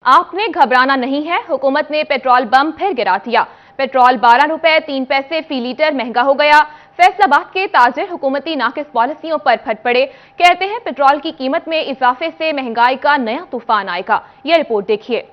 आपने घबराना नहीं है, हुकूमत ने पेट्रोल बम फिर गिरा दिया। पेट्रोल 12 रुपए 3 पैसे फी लीटर महंगा हो गया। फैसलाबाद के ताजिर हुकूमती नाकिस पॉलिसियों पर फट पड़े। कहते हैं पेट्रोल की कीमत में इजाफे से महंगाई का नया तूफान आएगा। यह रिपोर्ट देखिए।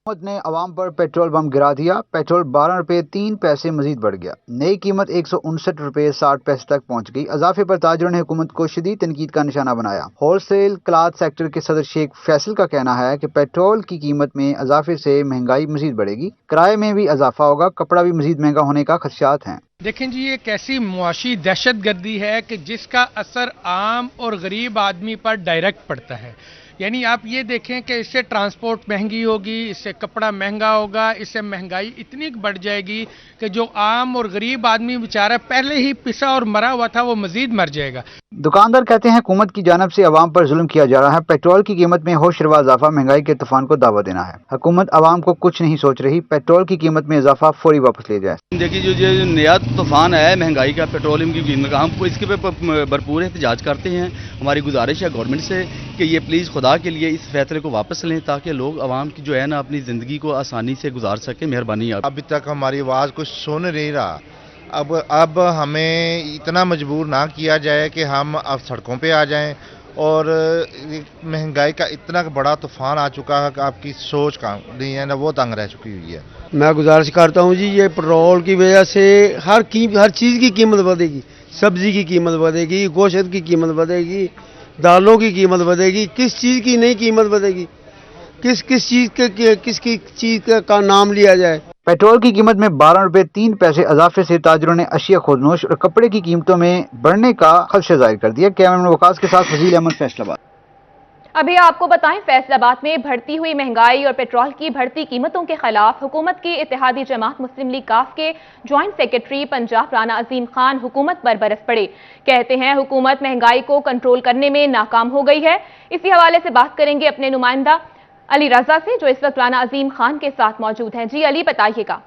हुकूमत ने अवाम पर पेट्रोल बम गिरा दिया। पेट्रोल 12 रुपए 3 पैसे मजीद बढ़ गया। नई कीमत 159 रुपए 60 पैसे तक पहुंच गई। इजाफे पर ताजरों ने हुकूमत को शदीद तनकीद का निशाना बनाया। होलसेल क्लॉथ सेक्टर के सदर शेख फैसल का कहना है कि पेट्रोल की कीमत में इजाफे से महंगाई मजीद बढ़ेगी, किराए में भी इजाफा होगा, कपड़ा भी मजीद महंगा होने का खदशात हैं। देखें जी, ये कैसी मुआशी दहशत गर्दी है कि जिसका असर आम और गरीब आदमी पर डायरेक्ट पड़ता है। यानी आप ये देखें कि इससे ट्रांसपोर्ट महंगी होगी, इससे कपड़ा महंगा होगा, इससे महंगाई इतनी बढ़ जाएगी कि जो आम और गरीब आदमी बेचारा पहले ही पिसा और मरा हुआ था वो मजीद मर जाएगा। दुकानदार कहते हैं हुकूमत की जानब से अवाम पर जुल्म किया जा रहा है। पेट्रोल की कीमत में होशरवा इजाफा महंगाई के तूफान को दावा देना है। हुकूमत अवाम को कुछ नहीं सोच रही। पेट्रोल की कीमत में इजाफा फौरी वापस ले जाए। देखिए, जो नया तूफान है महंगाई का, पेट्रोलियम की कीमत का, हम इसके पे भरपूर एहतजाज करते हैं। हमारी गुजारिश है गवर्नमेंट से कि ये प्लीज़ खुदा के लिए इस फैसले को वापस लें ताकि लोग अवाम की जो है ना अपनी ज़िंदगी को आसानी से गुजार सकें। मेहरबानी। अभी तक हमारी आवाज़ कुछ सुन नहीं रहा। अब हमें इतना मजबूर ना किया जाए कि हम अब सड़कों पे आ जाएं। और महंगाई का इतना बड़ा तूफान आ चुका है कि आपकी सोच का नहीं है ना, वो तंग रह चुकी हुई है। मैं गुजारिश करता हूँ जी, ये पेट्रोल की वजह से हर चीज़ की कीमत बढ़ेगी। सब्जी की कीमत बढ़ेगी, गोश्त की कीमत बढ़ेगी, दालों की कीमत बढ़ेगी। किस चीज़ की नहीं कीमत बढ़ेगी? किसकी चीज़ का नाम लिया जाए? पेट्रोल की कीमत में 12 रुपए 3 पैसे इजाफे से ताजरों ने अशिया खुदनोश और कपड़े की कीमतों में बढ़ने का खदशा जाहिर कर दिया। कैमरामैन वकास के साथ फजील अहमद, फैसलाबाद। अभी आपको बताएं, फैसलाबाद में बढ़ती हुई महंगाई और पेट्रोल की बढ़ती कीमतों के खिलाफ हुकूमत की इत्तेहादी जमात मुस्लिम लीग काफ के ज्वाइंट सेक्रेटरी पंजाब राना अजीम खान हुकूमत पर बरस पड़े। कहते हैं हुकूमत महंगाई को कंट्रोल करने में नाकाम हो गई है। इसी हवाले से बात करेंगे अपने नुमाइंदा अली रजा से, जो इस वक्त राना अजीम खान के साथ मौजूद हैं। जी अली, बताइएगा।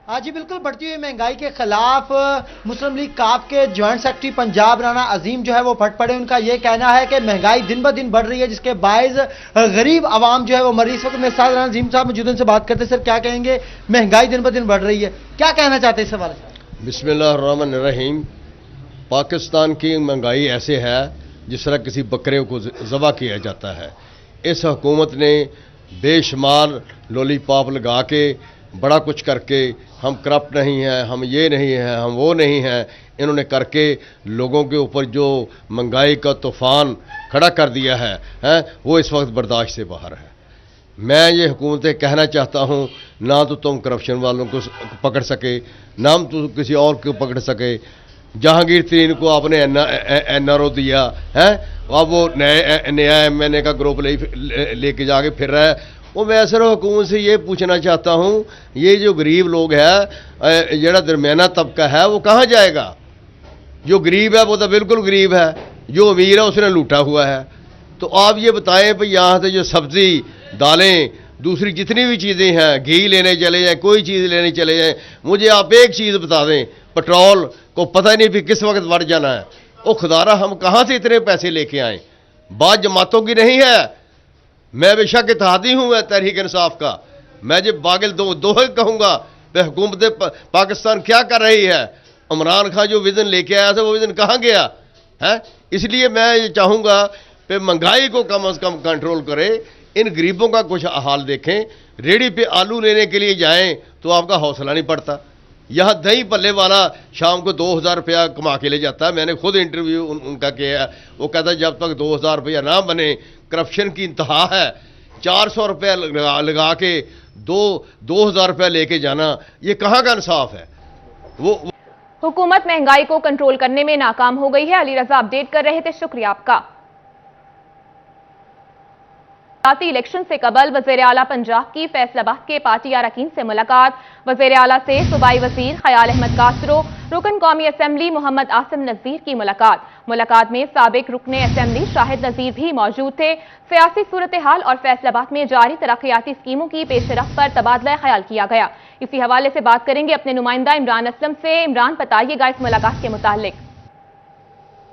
हाँ जी, बिल्कुल। बढ़ती हुई महंगाई के खिलाफ मुस्लिम लीग काफ के ज्वाइंट सेक्रेटरी पंजाब राना अजीम जो है वो फट पड़े। उनका ये कहना है कि महंगाई दिन ब दिन बढ़ रही है, जिसके बायस गरीब आवाम जो है वो मर रही है। इस वक्त मेरे साथ राना अजीम साहब मौजूद, उनसे बात करते। सर, क्या कहेंगे? महंगाई दिन ब दिन बढ़ रही है, क्या कहना चाहते हैं इस हवाले से? बिस्मिल्लाहिर्रहमानिर्रहीम। पाकिस्तान की महंगाई ऐसे है जिस तरह किसी बकरे को ज़बह किया जाता है। इस हुकूमत ने बेशुमार लॉलीपॉप लगा के बड़ा कुछ करके, हम करप्ट नहीं हैं, हम ये नहीं हैं, हम वो नहीं हैं, इन्होंने करके लोगों के ऊपर जो महंगाई का तूफ़ान खड़ा कर दिया है वो इस वक्त बर्दाश्त से बाहर है। मैं ये हुकूमतें कहना चाहता हूँ, ना तो तुम करप्शन वालों को पकड़ सके, ना तो किसी और को पकड़ सके। जहांगीर तरीन को आपने NRO दिया है, अब वो नया MNA का ग्रुप लेके जाके फिर रहा है। वो मैं सिर्फ हुकूमत से ये पूछना चाहता हूँ, ये जो गरीब लोग है, जरा दरमियाना तबका है, वो कहाँ जाएगा? जो गरीब है वो तो बिल्कुल गरीब है, जो अमीर है उसने लूटा हुआ है। तो आप ये बताएं भाई, यहाँ से जो सब्ज़ी, दालें, दूसरी जितनी भी चीज़ें हैं, घी लेने चले जाएँ, कोई चीज़ लेने चले जाएँ, मुझे आप एक चीज़ बता दें, पेट्रोल को पता नहीं भी किस वक्त बढ़ जाना है। ओ खुदारा, हम कहाँ से इतने पैसे लेके आए? बात जमातों की नहीं है। मैं बेशक इत्तेहादी हूँ मैं तहरीक इंसाफ का। मैं जब बागिल दो कहूँगा तो हुकूमत पाकिस्तान क्या कर रही है? इमरान खान जो विज़न लेके आया था वो विज़न कहाँ गया है? इसलिए मैं ये चाहूँगा कि महंगाई को कम से कम कंट्रोल करें। इन गरीबों का कुछ हाल देखें। रेडी पे आलू लेने के लिए जाएं तो आपका हौसला नहीं पड़ता। यहाँ दही पल्ले वाला शाम को 2000 रुपया कमा के ले जाता है। मैंने खुद इंटरव्यू उनका किया। वो कहता है जब तक 2000 रुपया ना बने, करप्शन की इंतहा है। 400 रुपया लगा के 2000 रुपया लेके जाना, ये कहाँ का इंसाफ है? हुकूमत महंगाई को कंट्रोल करने में नाकाम हो गई है। अली रजा अपडेट कर रहे थे, शुक्रिया आपका। इलेक्शन से कबल वज़ीर आला पंजाब की फैसलाबाद के पार्टी अरकान से मुलाकात। वज़ीर आला से सूबाई वज़ीर ख़याल अहमद कासरो, रुकन कौमी असम्बली मोहम्मद आसिम नज़ीर की मुलाकात में साबिक रुकन असम्बली शाहिद नज़ीर भी मौजूद थे। सियासी सूरत हाल और फैसलाबाद में जारी तरक्याती स्कीमों की पेशरफ्त पर तबादला ख्याल किया गया। इसी हवाले से बात करेंगे अपने नुमाइंदा इमरान असलम से। इमरान, बताइएगा इस मुलाकात के मुतालिक।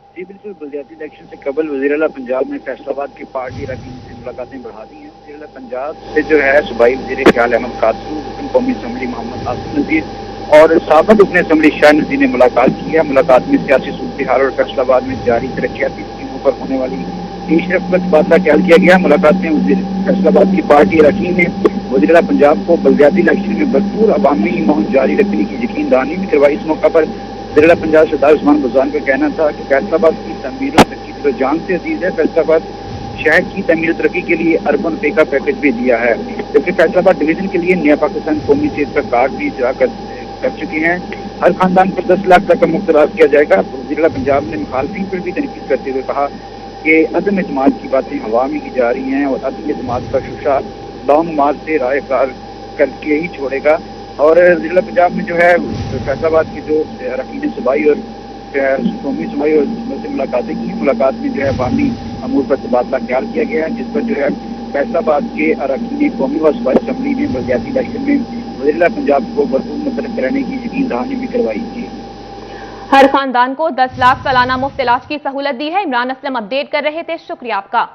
जी बिल्कुल, बलदियाती इलेक्शन से कबल वज़ीर आला पंजाब ने फैसलाबाद की पार्टी अरकान से मुलाकातें बढ़ा दी हैं। ضلع पंजाब से जो है सूबाई वज़ीर ख्याल अहमद कासरू, रुकन कौमी असम्बली मोहम्मद आसिम नज़ीर और साबिक़ रुकन असम्बली शाह नज़ीर ने मुलाकात की है। मुलाकात में सियासी सूरत-ए-हाल और फैसलाबाद में जारी तरक्याती स्कीमों पर होने वाली पेशरफ्त पर तबादला ख्याल किया गया। मुलाकात में वज़ीर फैसलाबाद की पार्टी अरकान ने वज़ीर पंजाब को बलदियाती इलेक्शन में भरपूर अवामी मुहिम जारी रखने की यकीन दहानी भी करवाई। इस मौका पर ज़िला पंजाब सरदार उस्मान बुज़दान का कहना था कि फैसलाबाद की तमीर और तरक्की तो जान से अजीज है। फैसलाबाद शहर की तमीर तरक्की के लिए अरबन रुपए का पैकेज भी दिया है, जबकि फैसलाबाद डिवीजन के लिए नया पाकिस्तान कौमी सेहत का कार्ड भी इजरा कर चुके हैं। हर खानदान पर 10 लाख तक का मुफ्त इलाज किया जाएगा। ज़िला पंजाब ने मुखालफिन पर भी तनकीद करते हुए कहा कि अदम एतमाद की बातें हवा में की जा रही हैं और अदम एतमाद का शोशा लॉन्ग मार्च से राय करके ही छोड़ेगा। और ज़िला पंजाब में जो है फैसलाबाद की जो अरकान सूबाई और कौमी सूबाई और से मुलाकातें की, मुलाकात में जो है अवामी अमूर पर तबादला ख्याल किया गया है, जिस पर जो है फैसलाबाद के अरकान कौमी व सूबाई असम्बली ने बलदियाती इलेक्शन में ज़िला पंजाब को भरपूर मदद करने की यकीन दहानी भी करवाई थी। हर खानदान को 10 लाख सालाना मुफ्त इलाज की सहूलत दी है। इमरान असलम अपडेट कर रहे थे, शुक्रिया आपका।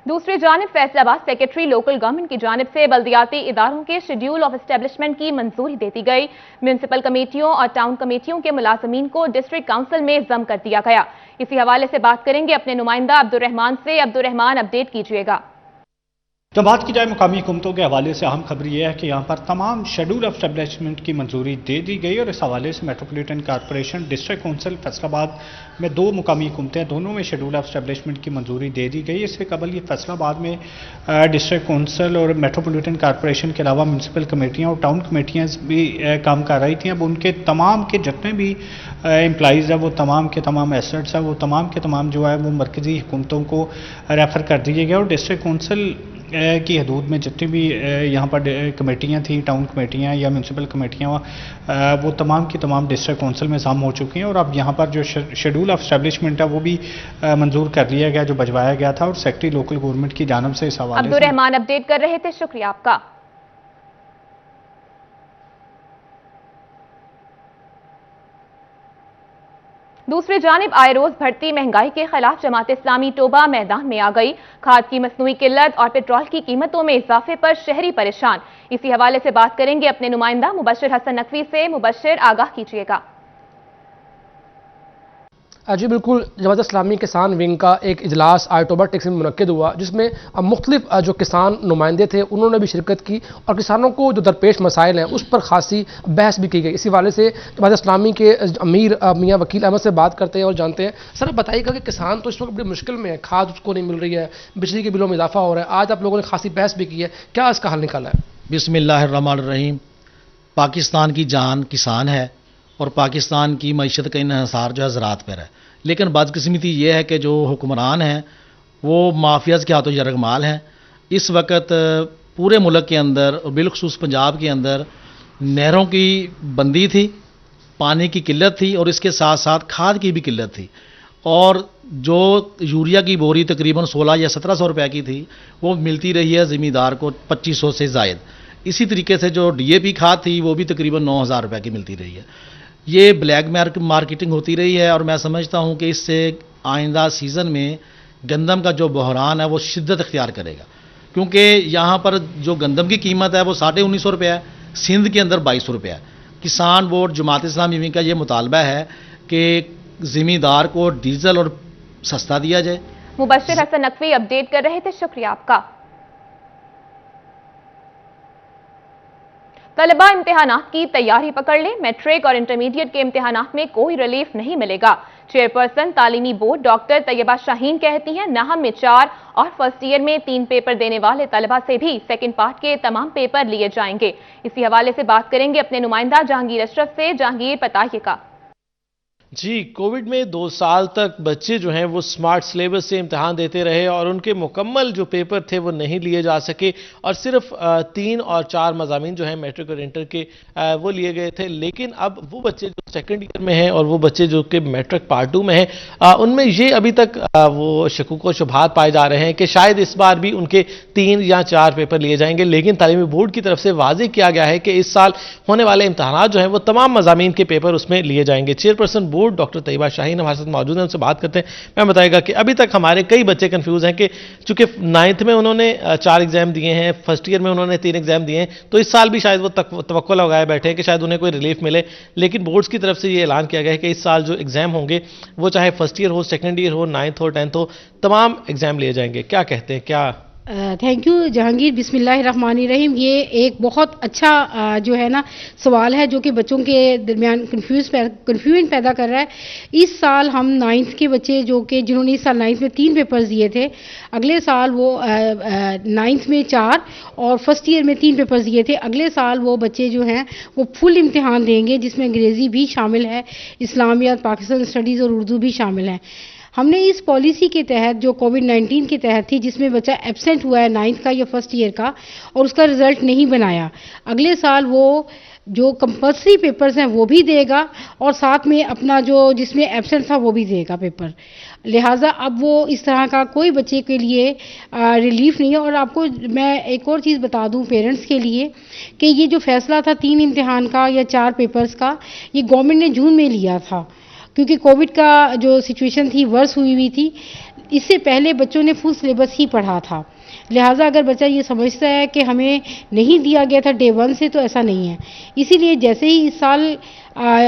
दूसरी जानिब फैसलाबाद सेक्रेटरी लोकल गवर्नमेंट की जानिब से बल्दियाती इदारों के शेड्यूल ऑफ एस्टेब्लिशमेंट की मंजूरी दे दी गई। म्यूनिसिपल कमेटियों और टाउन कमेटियों के मुलाजमीन को डिस्ट्रिक्ट काउंसिल में जम कर दिया गया। इसी हवाले से बात करेंगे अपने नुमाइंदा अब्दुर्रहमान से। अब्दुर्रहमान, अपडेट कीजिएगा। जब बात की जाए मुकामी हुकूमतों के हवाले से अहम खबर यह है कि यहाँ पर तमाम शेड्यूल ऑफ एस्टेब्लिशमेंट की मंजूरी दे दी गई और इस हवाले से metropolitan corporation, district council Faisalabad में 2 मुकामी हुकूमतें, दोनों में शेड्यूल ऑफ एस्टेब्लिशमेंट की मंजूरी दे दी गई। इससे कबल ये फैसलाबाद में डिस्ट्रिक्ट काउंसिल और मेट्रोपॉलिटन कॉर्पोरेशन के अलावा म्यूनसिपल कमेटियाँ और टाउन कमेटियाँ भी काम कर रही थी। अब उनके तमाम के जितने भी एम्प्लॉइज़ हैं, वो तमाम के तमाम एसेट्स हैं, वो तमाम के तमाम जो है वो मरकज़ी हुकूमतों को रेफ़र कर दिए गए और डिस्ट्रिक्ट काउंसिल की हदूद में जितनी भी यहाँ पर कमेटियाँ थी, टाउन कमेटियाँ या म्यूनसिपल कमेटियाँ, वो तमाम की तमाम डिस्ट्रिक्ट काउंसिल में शामिल हो चुकी हैं और अब यहाँ पर जो शेड्यूल ऑफ एस्टेब्लिशमेंट है वो भी मंजूर कर लिया गया, जो भिजवाया गया था और सेक्रेटरी लोकल गवर्नमेंट की जानिब से इस हवाले से। अब्दुर्रहमान अपडेट कर रहे थे, शुक्रिया आपका। दूसरी जानिब आए रोज बढ़ती महंगाई के खिलाफ जमात इस्लामी टोबा मैदान में आ गई। खाद की मसनूई किल्लत और पेट्रोल की कीमतों में इजाफे पर शहरी परेशान। इसी हवाले से बात करेंगे अपने नुमाइंदा मुबश्शिर हसन नकवी से। मुबश्शिर, आगाह कीजिएगा। जी बिल्कुल, जमात इस्लामी किसान विंग का एक इजलास आज टोबा टेक्स में मुनक्किद हुआ, जिसमें मुख्तलिफ जो किसान नुमाइंदे थे उन्होंने भी शिरकत की और किसानों को जो दरपेश मसाइल हैं उस पर खासी बहस भी की गई। इसी हवाले से जमात इस्लामी के अमीर मियाँ वकील अहमद से बात करते हैं और जानते हैं। सर बताइएगा कि किसान तो इस वक्त बड़ी मुश्किल में है, खाद उसको नहीं मिल रही है, बिजली के बिलों में इजाफा हो रहा है, आज आप लोगों ने खासी बहस भी की है, क्या इसका हल निकाला है? बिस्मिल्लाहिर्रहमानिर्रहीम। पाकिस्तान की जान किसान है और पाकिस्तान की मईशत का इन्हिसार जो है ज़राअत पर है, लेकिन बदकिस्मती ये है कि जो हुक्मरान हैं वो माफियाज़ के हाथों यरगमाल हैं। इस वक्त पूरे मुल्क के अंदर और बिलखसूस पंजाब के अंदर नहरों की बंदी थी, पानी की किल्लत थी और इसके साथ साथ खाद की भी किल्लत थी और जो यूरिया की बोरी तकरीबन 16 या 1700 रुपए की थी वो मिलती रही है ज़मींदार को 2500 से ज़ायद। इसी तरीके से जो DAP खाद थी वो भी तकरीबन 9000 रुपए की मिलती रही है। ये ब्लैक मार्केटिंग होती रही है और मैं समझता हूँ कि इससे आइंदा सीज़न में गंदम का जो बहरान है वो शिद्दत इख्तियार करेगा, क्योंकि यहाँ पर जो गंदम की कीमत है वो 1950 रुपये है, सिंध के अंदर 2200 रुपये है। किसान बोर्ड जमात इस्लामी विंग का ये मुतालबा है कि ज़मींदार को डीजल और सस्ता दिया जाए। मुबश्शिर हसन नकवी अपडेट कर रहे थे, शुक्रिया आपका। तलबा इम्तिहानात की तैयारी पकड़ ले, मैट्रिक और इंटरमीडिएट के इम्तिहानात में कोई रिलीफ नहीं मिलेगा। चेयरपर्सन तालीमी बोर्ड डॉक्टर तैयबा शाहीन कहती हैं नाहम में 4 और फर्स्ट ईयर में 3 पेपर देने वाले तलबा से भी सेकंड पार्ट के तमाम पेपर लिए जाएंगे। इसी हवाले से बात करेंगे अपने नुमाइंदा जहांगीर अशरफ से। जहांगीर, बताइएगा। जी, कोविड में 2 साल तक बच्चे जो हैं वो स्मार्ट सिलेबस से इम्तिहान देते रहे और उनके मुकम्मल जो पेपर थे वो नहीं लिए जा सके और सिर्फ 3 और 4 मज़ामीन जो हैं मैट्रिक और इंटर के वो लिए गए थे। लेकिन अब वो बच्चे जो सेकंड ईयर में हैं और वो बच्चे जो कि मैट्रिक पार्ट 2 में हैं उनमें ये अभी तक वो शकूक व शुबहात पाए जा रहे हैं कि शायद इस बार भी उनके 3 या 4 पेपर लिए जाएंगे। लेकिन तालीमी बोर्ड की तरफ से वाज़ेह किया गया है कि इस साल होने वाले इम्तिहानात जो हैं वो तमाम मज़ामीन के पेपर उसमें लिए जाएंगे। चेयरपर्सन بورڈ ڈاکٹر طیبہ شاہین ہمارے ساتھ موجود ہیں، ان سے بات کرتے ہیں۔ میں بتائے گا کہ ابھی تک ہمارے کئی بچے کنفیوز ہیں کہ چونکہ 9th میں انہوں نے 4 ایگزام دیے ہیں، فرسٹ ایئر میں انہوں نے 3 ایگزام دیے ہیں، تو اس سال بھی شاید وہ توقع لگائے بیٹھے ہیں کہ شاید انہیں کوئی ریلیف ملے، لیکن بورڈز کی طرف سے یہ اعلان کیا گیا ہے کہ اس سال جو ایگزام ہوں گے وہ چاہے فرسٹ ایئر ہو، سیکنڈ ایئر ہو، 9th ہو، 10th ہو، تمام ایگزام لیے جائیں گے۔ کیا کہتے ہیں؟ کیا تھینک یو جہانگیر، بسم اللہ الرحمن الرحیم۔ یہ ایک بہت اچھا جو ہے نا سوال ہے جو کہ بچوں کے درمیان کنفیوژن پیدا کر رہا ہے۔ اس سال ہم 9th کے بچے جو کہ جنہوں نے اس سال 9th میں 3 پیپرز دیے تھے، اگلے سال وہ 9th میں 4 اور فرسٹ ایئر میں 3 پیپرز دیے تھے، اگلے سال وہ بچے جو ہیں وہ فل امتحان دیں گے، جس میں انگریزی بھی شامل ہے، اسلامیات، پاکستان اسٹڈیز اور اردو بھی شامل ہیں۔ ہم نے اس پالیسی کے تحت جو کووڈ-19 کے تحت تھی، جس میں بچہ ایبسینٹ ہوا ہے 9th کا یا فرسٹ ایئر کا اور اس کا رزلٹ نہیں بنایا، اگلے سال وہ جو کمپلسری پیپرز ہیں وہ بھی دے گا اور ساتھ میں اپنا جو جس میں ایبسینٹ تھا وہ بھی دے گا پیپر۔ لہٰذا اب وہ اس طرح کا کوئی بچے کے لیے ریلیف نہیں ہے۔ اور آپ کو میں ایک اور چیز بتا دوں پیرنٹس کے لیے کہ یہ جو فیصلہ تھا 3 امتحان کا یا 4 پیپرز کا، یہ گورنمنٹ نے جون میں لیا تھا، کیونکہ کووڈ کا جو سچویشن تھی ورس ہوئی تھی۔ اس سے پہلے بچوں نے فل سلیبس ہی پڑھا تھا، لہٰذا اگر بچہ یہ سمجھتا ہے کہ ہمیں نہیں دیا گیا تھا ڈے 1 سے، تو ایسا نہیں ہے۔ اسی لیے جیسے ہی اس سال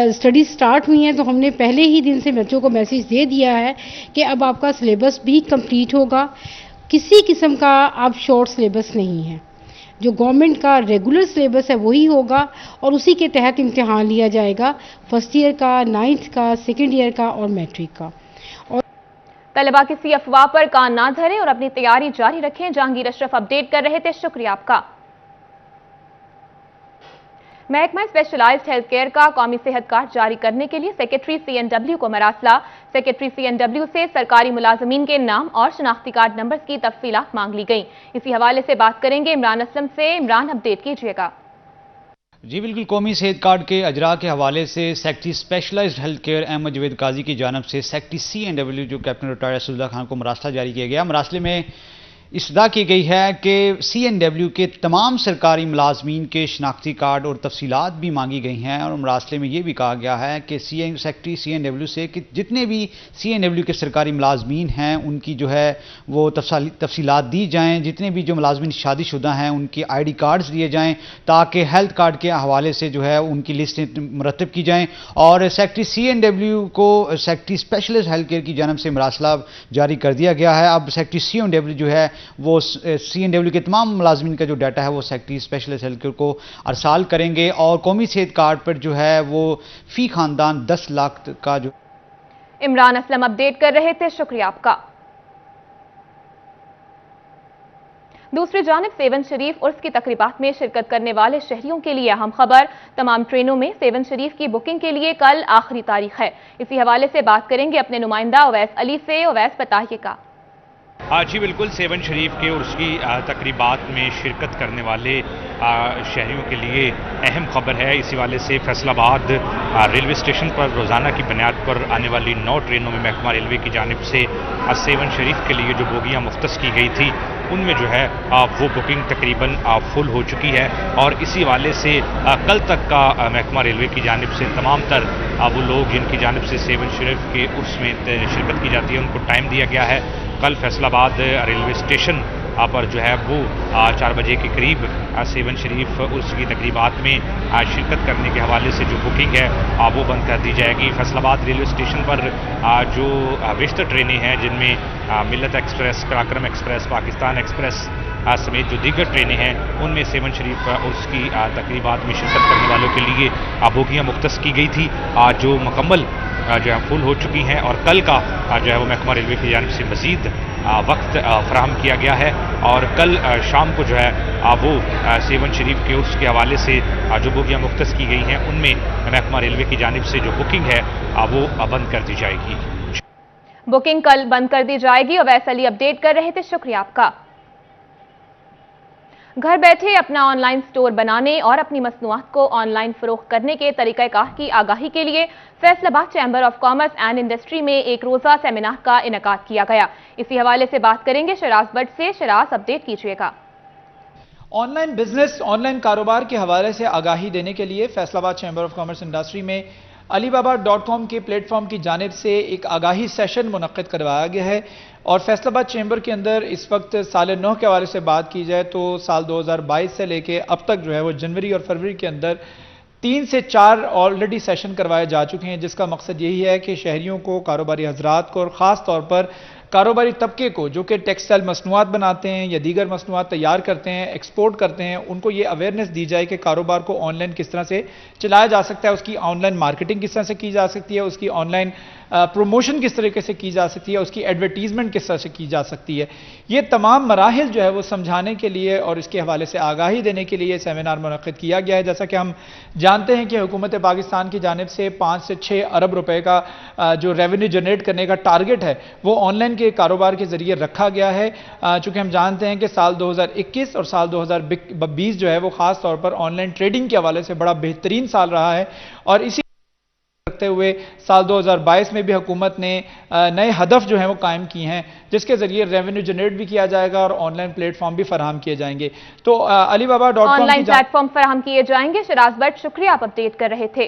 اسٹڈیز سٹارٹ ہوئی ہیں تو ہم نے پہلے ہی دن سے بچوں کو میسیج دے دیا ہے کہ اب آپ کا سلیبس بھی کمپلیٹ ہوگا، کسی قسم کا اب شارٹ سلیبس نہیں ہے، جو گورنمنٹ کا ریگولر سلیبس ہے وہی ہوگا اور اسی کے تحت امتحان لیا جائے گا، فرسٹ ایئر کا، 9th کا، سیکنڈ ایئر کا اور میٹرک کا۔ طلبہ کسی افواہ پر کان نہ دھریں اور اپنی تیاری جاری رکھیں۔ جہانگیر اشرف اپڈیٹ کر رہے تھے، شکریہ آپ کا۔ محکمہ اسپیشلائزڈ ہیلتھ کیئر کا قومی صحت کارڈ جاری کرنے کے لیے سیکرٹری CNW کو مراسلہ۔ سیکرٹری CNW سے سرکاری ملازمین کے نام اور شناختی کارڈ نمبرز کی تفصیلات مانگ لی گئیں۔ اسی حوالے سے بات کریں گے عمران اسلم سے۔ عمران، اپڈیٹ کیجیے گا۔ جی بالکل، قومی صحت کارڈ کے اجراء کے حوالے سے secretary specialized health care Ahmed Javed Qazi کی جانب سے سیکرٹری CNW جو captain retired Asadullah Khan کو مراسلہ جاری کیا گیا۔ مراسلے میں استدعا کی گئی ہے کہ CNW کے تمام سرکاری ملازمین کے شناختی کارڈ اور تفصیلات بھی مانگی گئی ہیں، اور مراسلے میں یہ بھی کہا گیا ہے کہ سیکرٹری CNW سے کہ جتنے بھی CNW کے سرکاری ملازمین ہیں ان کی جو ہے وہ تفصیلات دی جائیں، جتنے بھی جو ملازمین شادی شدہ ہیں ان کی ID کارڈز دیے جائیں تاکہ ہیلتھ کارڈ کے حوالے سے جو ہے ان کی لسٹیں مرتب کی جائیں۔ اور سیکرٹری CNW کو سیکرٹری اسپیشلسٹ ہیلتھ کیئر کی جانب سے مراسلہ جاری کر دیا گیا ہے۔ اب سیکرٹری CNW جو ہے وہ CNW کے تمام ملازمین کا جو ڈیٹا ہے وہ سیکرٹری اسپیشلسٹ ہیلتھ کیئر کو ارسال کریں گے، اور قومی صحت کارڈ پر جو ہے وہ فی خاندان 10 لاکھ کا جو۔ عمران اسلم اپڈیٹ کر رہے تھے، شکریہ آپ کا۔ دوسری جانب 7 شریف عرس کی تقریبات میں شرکت کرنے والے شہریوں کے لیے اہم خبر۔ تمام ٹرینوں میں 7 شریف کی بکنگ کے لیے کل آخری تاریخ ہے۔ اسی حوالے سے بات کریں گے اپنے نمائندہ اویس علی سے۔ اویس، بتائیے گا۔ جی بالکل، 7 شریف کے عرس کی تقریبات میں شرکت کرنے والے شہریوں کے لیے اہم خبر ہے۔ اسی والے سے فیصل آباد ریلوے اسٹیشن پر روزانہ کی بنیاد پر آنے والی 9 ٹرینوں میں محکمہ ریلوے کی جانب سے 7 شریف کے لیے جو بوگیاں مختص کی گئی تھی ان میں جو ہے وہ بکنگ تقریباً فل ہو چکی ہے، اور اسی والے سے کل تک کا محکمہ ریلوے کی جانب سے تمام تر وہ لوگ جن کی جانب سے 7 شریف کے عرس میں شرکت کی جاتی ہے ان کو ٹائم دیا گیا ہے۔ کل فیصل آباد ریلوے اسٹیشن پر جو ہے وہ 4 بجے کے قریب 7 شریف عرس کی تقریبات میں شرکت کرنے کے حوالے سے جو بکنگ ہے وہ بند کر دی جائے گی۔ فیصل آباد ریلوے اسٹیشن پر جو بیشتر ٹرینیں ہیں جن میں ملت express, Karakoram express, Pakistan express سمیت جو دیگر ٹرینیں ہیں ان میں 7 شریف عرس کی تقریبات میں شرکت کرنے والوں کے لیے بوگیاں مختص کی گئی تھی جو مکمل جو ہے فل ہو چکی ہیں، اور کل کا جو ہے وہ محکمہ ریلوے کی جانب سے مزید وقت فراہم کیا گیا ہے، اور کل شام کو جو ہے وہ 7 شریف کے عرس کے حوالے سے جو بوگیاں مختص کی گئی ہیں ان میں محکمہ ریلوے کی جانب سے جو بکنگ ہے وہ بند کر دی جائے گی۔ بکنگ کل بند کر دی جائے گی۔ اویس علی اپڈیٹ کر رہے تھے، شکریہ آپ کا۔ گھر بیٹھے اپنا آن لائن سٹور بنانے اور اپنی مصنوعات کو آن لائن فروخت کرنے کے طریقہ کار کی آگاہی کے لیے فیصل آباد chamber of commerce and industry میں ایک روزہ سیمینار کا انعقاد کیا گیا۔ اسی حوالے سے بات کریں گے شراز بٹ سے۔ شراز، اپڈیٹ کیجیے گا۔ Online business, online کاروبار کے حوالے سے آگاہی دینے کے لیے فیصل آباد چیمبر آف کامرس انڈسٹری میں alibaba.com کے پلیٹ فارم کی جانب سے ایک آگاہی سیشن منعقد کروایا گیا ہے اور فیصل آباد چیمبر کے اندر اس وقت سال نو کے حوالے سے بات کی جائے تو سال 2022 سے لے کے اب تک جو ہے وہ جنوری اور فروری کے اندر 3 سے 4 آلریڈی سیشن کروائے جا چکے ہیں، جس کا مقصد یہی ہے کہ شہریوں کو، کاروباری حضرات کو اور خاص طور پر کاروباری طبقے کو جو کہ ٹیکسٹائل مصنوعات بناتے ہیں یا دیگر مصنوعات تیار کرتے ہیں، ایکسپورٹ کرتے ہیں، ان کو یہ اویئرنیس دی جائے کہ کاروبار کو آن لائن کس طرح سے چلایا جا سکتا ہے، اس کی آن لائن مارکیٹنگ کس طرح سے کی جا سکتی ہے، اس کی آن لائن پروموشن کس طریقے سے کی جا سکتی ہے، اس کی ایڈورٹیزمنٹ کس طرح سے کی جا سکتی ہے۔ یہ تمام مراحل جو ہے وہ سمجھانے کے لیے اور اس کے حوالے سے آگاہی دینے کے لیے سیمینار منعقد کیا گیا ہے۔ جیسا کہ ہم جانتے ہیں کہ حکومت پاکستان کی جانب سے 5 سے 6 ارب روپے کا جو ریونیو جنریٹ کرنے کا ٹارگٹ ہے وہ آن لائن کے کاروبار کے ذریعے رکھا گیا ہے، چونکہ ہم جانتے ہیں کہ سال 2021 اور سال 2020 جو ہے وہ خاص طور پر آن لائن ٹریڈنگ کے حوالے سے بڑا بہترین سال رہا ہے، اور اسی رکھتے ہوئے سال 2022 میں بھی حکومت نے نئے ہدف جو ہیں وہ قائم کی ہیں، جس کے ذریعے ریونیو جنریٹ بھی کیا جائے گا اور آن لائن پلیٹ فارم بھی فراہم کیے جائیں گے۔ تو alibaba.com on line plate form فراہم کیے جائیں گے۔ شراز بٹ، شکریہ، آپ اپڈیٹ کر رہے تھے۔